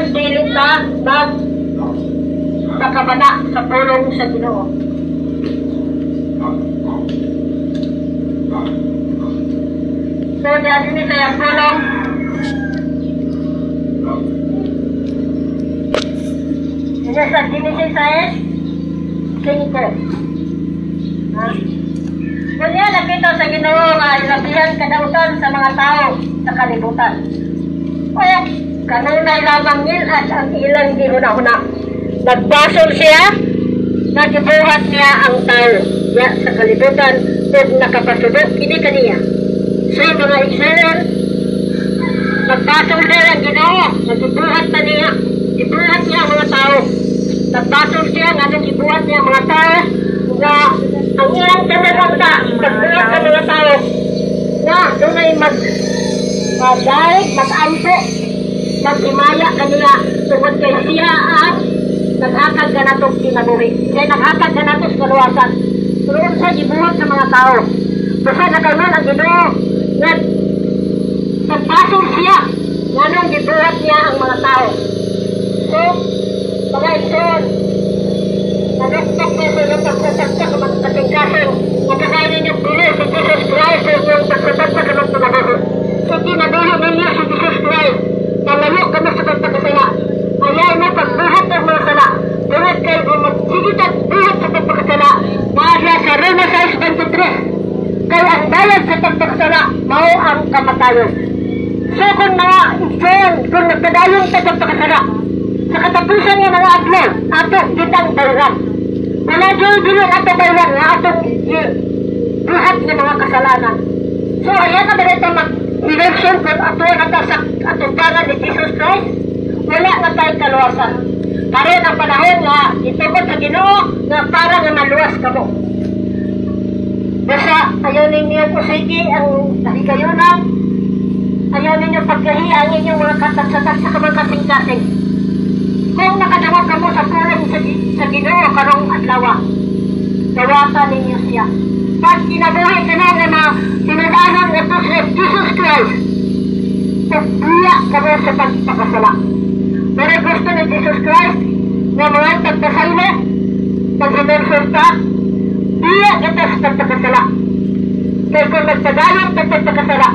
Kailangan dili ta nakabana sa pulong sa Ginoo. So, dahil ni sa pulong ini sa Genesis 6:5. Kunya nakita sa Ginoo nga ilabihan kadautan sa mga tao sa kalibutan. O kanunay lamang nilad ang ilang ginuna-una. Nagbasol siya, nagibuhat niya ang tao niya sa kalibutan ug nakapasubok kini kaniya. So mga Israel, nagbasol siya ang Ginoo, nagibuhat pa niya, gibuhat niya ang mga tao. Nagbasol siya nga nagibuhat niya ang mga tao nga ang ilang kanalanta, nagbuhat ang mga tao na dunay mag-daig, mag-ampo, mag-imaya kanila tungod kay siya ang naghatag ka na itong kinabuhi. Kaya naghatag ka na ito sa kaluwasan. Tuloon sa gibuhat sa mga tao. Basta nagkaroon ang Ginoo na nagpasol siya nga nung gibuhat niya ang mga tao. So, mga ison, nanaktak na sa ng pagkatagta ng mga katingkasan, magkakainin yung pili si Jesus Christ sa yung pagkatagta ng mga kinabuhi. So, kinabuhi ninyo si Jesus Christ. Nalayo ka na sa pagkakasaya. Ayaw mo pagbuhat ng mga sala. Buhat kayo kung magsigitan buhat sa pagkakasala. Mahasya sa Roma 6:23. Kaya ang bayad sa pagkakasala, mao ang kamatayon. So kung mga iyon, kung nagpadayon sa pagkakasala, sa katapusan niya mga adlaw, ato kitang bayran. Wala dili ato bayran nga atong buhat ng mga kasalanan. So ayan na ba ito mag-election kung ato sa atong pangan ni Jesus Christ? Wala na tayong kaluwasan. Karon ang panahon nga itubod sa Ginoo nga para nga maluwas ka mo. Basta ayaw ninyo kusigi ang kahigayunan, ayaw ninyo pagkahi ang inyong mga katagsatak sa kamang kasing-kasing. Kung nakadawag ka mo sa pulong sa Ginoo karong adlaw, dawasan ninyo siya. Pag kinabuhi ka na nga sinadanan ito si Jesus Christ, pagbiya ka mo sa pagpakasala. Pero gusto ni Jesus Christ na mga pagpasaylo, pag-imersulta, biya kita sa pagpakasala. Kaya kung nagpadayon sa pagpakasala,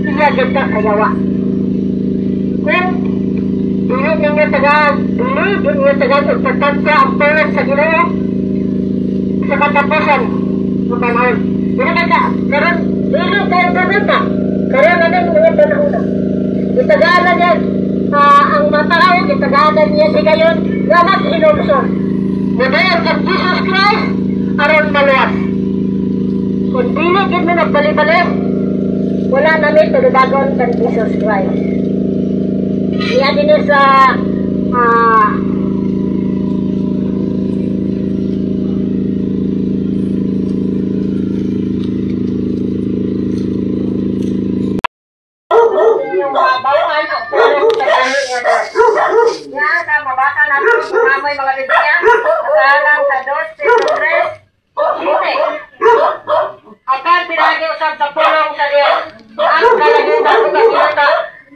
iya kita kayawa. Kung dili ninyo tagaan ipagtagsa ang pulong sa Ginoo sa katapusan ng panahon. Dili ka, karon dili kayo gaganda. Karon na mga panahon na. Itagaan na niya ang matao, itagaan niya si gayon nga mag-inulson. Nadayan sa Jesus Christ, aron maluwas. Kung dili gid mo nagbali-bali, wala namin tulubagon kang Jesus Christ. Iya din sa mabasa natin kung amoy mga Biblia. Kasalang sa 2:3. Akan pinagi usab sa pulong sa Dios. Ang kalagutan ko kakita,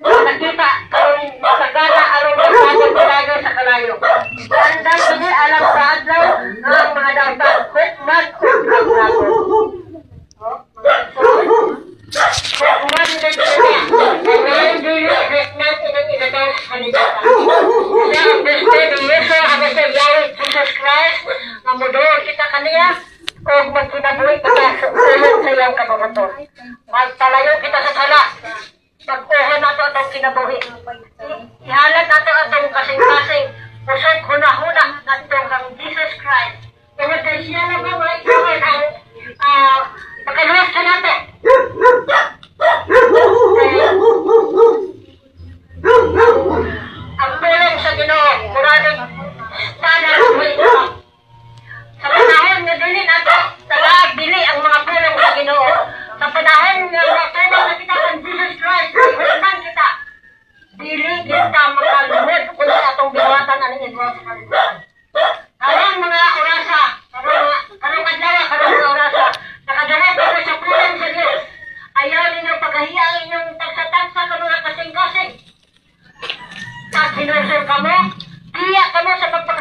nakita kung sagana aron sa pinagi sa kalayo. Tandang sini alam sa adlaw ang mga dautan. Hukman Jesus Christ, namudol kita kaniya, o magkinabuhi kita sa ulan sa iyang kababaton. Magpalayo kita sa sala, pag-uhan nato atong kinabuhi. Ihalat nato atong kasing-kasing, pusod huna-huna nato kang Jesus Christ. Kaya kay siya na ba mga ikawan ang pagkaluwas ka nato. Ang pulong sa Ginoo, murading tanang ito. Sa panahon nga dili nato bili ang mga pulong sa Ginoo. Sa panahon nga natulog na kita ng Jesus Christ, ihuman kita.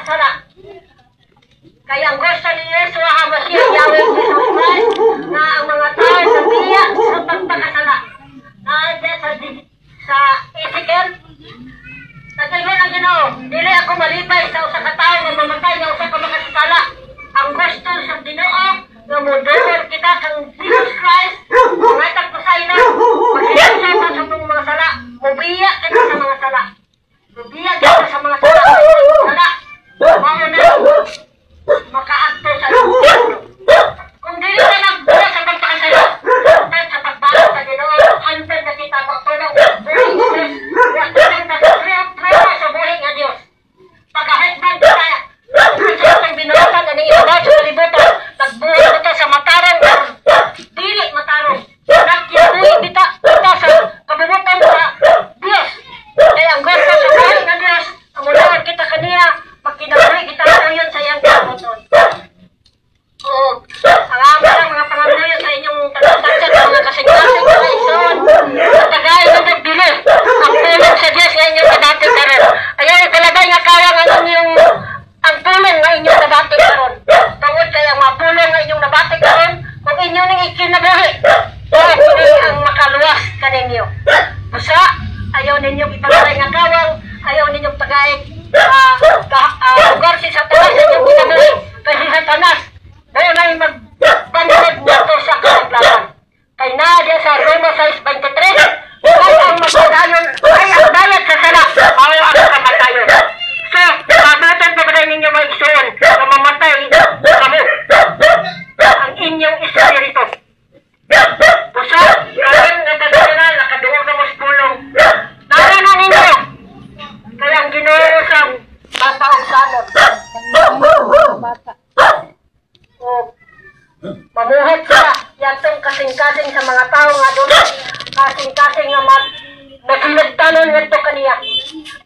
pagpakasala. Kaya ang gusto ni Yesu Hamasiya Yahweh Jesus Christ na ang mga tao nabiya sa pagpakasala. Nandiyan sa Ezekiel, nagayon ang Ginoo, dili ako malibay sa usa ka tawo nga mamatay nga usa ka makasala. Ang gusto sa Ginoo nga model kita kang Jesus Christ, mga tagpasay na, magkikita sa mga sala, mubiya kita sa mga sala. Mubiya kita sa mga sala. Sala, mga na, makaakto sa Ginoo. Kung dili ka nagbiya sa pagpakasala, sa pagbalik sa Ginoo, antay na kita magtulong, buhay ng Diyos, antay na treo sa buhay ng Diyos. Pagkahitban kita, sa itong binuhatan na iibaw sa kalibutan, nagbuhay kita sa matarang, dili matarong, nagkibuhay kita sa kabubutan sa Diyos. Kaya ang gusto sa buhay ng Diyos, ang ulawag kita kaniya, magkinabuhay kita uyon sa iyang kabubutan. O, ang aming mga pangabuyo sa inyong tagsatsa sa mga kasing-kasing mga ison, sa tagay na nagbili, ang tulong sa Diyos na inyong kadati karon. Ayaw italagay nga kawang ang tulong nga inyong nabati karon. Tungod kaya ang mga tulong nga inyong nabati karon, kung inyong nang ikinabuhi, ang makaluwas kaninyo. Busa, ayaw ninyong ipalagay nga kawang, ayaw ninyong tagay lugar si Satanas sa inyong kinabuhi. Kasi Satanas, dahil na magbandag nato sa kalaglaban. Kay na sa Roma 6:23, ay ang magpadayon, ay ang bayad sa sala, ay ang kamatayon. So, mabutan pa ba ninyo maigsoon na mamatay kamo ang inyong espiritu. Pusa, karon nga tagadanan, nakaduwag na mas pulong. Tara na ninyo! Kaya ang Ginoo sa bataong salot. Mabuhat sila yatong kasing-kasing sa mga tao nga doon, kasing-kasing nga nagsilagtanon nga ito kaniya.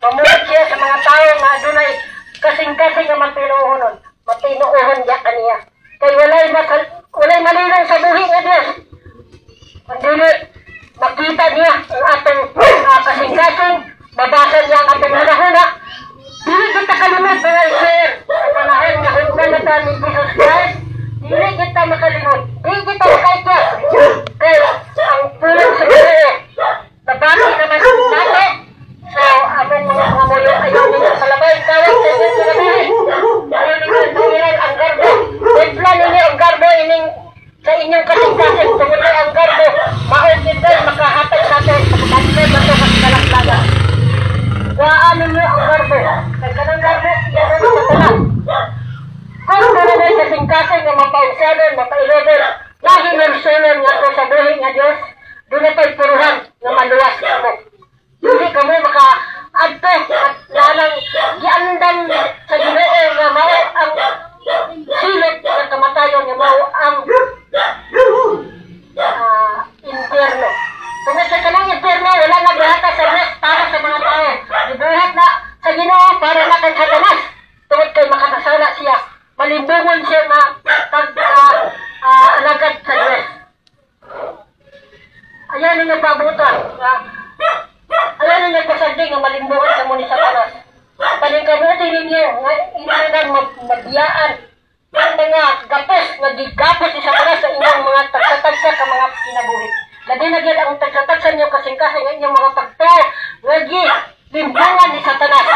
Mabuhat siya sa mga tao nga doon ay kasing-kasing nga matinuuhon niya kaniya. Kaya walay malinaw sa buhi nga Diyos. Mandili, makita niya ang atong kasing-kasing, mabasa niya ang atong huna-huna. Dili kita kalimot mga isir, at panahon nga hunggan na tayo ni Jesus Christ. Dili kita makalimot, dili kita makaikot. Kaya ang tulong sa Ginoo, nabati naman nato. So, aming mga muyo, ayaw ninyo sa labay, kawag sa inyong sinabihin. Ayaw ninyo tungiran ang garbo. Templa ninyo ang garbo sa inyong kasing-kasing. Tungulay ang garbo, maugin din, makahatag nato sa pagkakit nato sa kalaklagan. Waan ninyo ang garbo. Kaya kanang garbo, yan ang matalang. Kung na kasing-kasing na mapausanon, mapailodan, dahil ng sunan nga ito sa buhay nga Diyos, doon na tayo puruhan na maluwas kamo. Hindi kamo maka-adto at lalang giandang sa Ginoo nga mao ang silot ng kamatayon nga mao ang impyerno. Kung sa kanang impyerno, wala nagrahata sa Diyos para sa mga tao. Ibuhat na sa Ginoo para na kang Satanas. Tungod kay makakasala siya. Malimbungon siya na alagad sa Diyos. Ayaw ninyo pabutan. Ayaw ninyo pasagdi nga malimbungon sa muni Satanas. Paningkabuti ninyo nga inanang magbiyaan ang mga gapos, nagigapos si Satanas sa inyong mga tagsa-tagsa ka mga kinabuhi. Labi na gyud ang tagsa-tagsa niyo kasing-kasing ang inyong mga pagto, limbungan ni Satanas.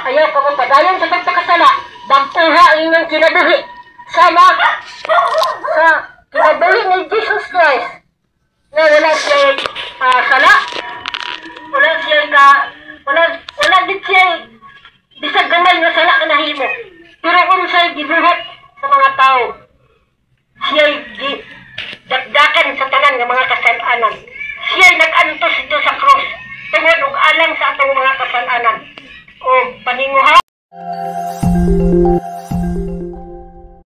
Ayaw ka mong padayon sa pagpakasala, dampuha ang inyong kinabuhi. Sama sa kinabuhi ni Jesus Christ na wala siya sala, wala din siya bisag gamay nga sala ka nahimo. Pero kung siya gibuhat sa mga tao, siya dakdakan sa tanan ng mga kasalanan. Siya nag-antos ito sa krus tungod og alang sa atong mga kasalanan o paninguha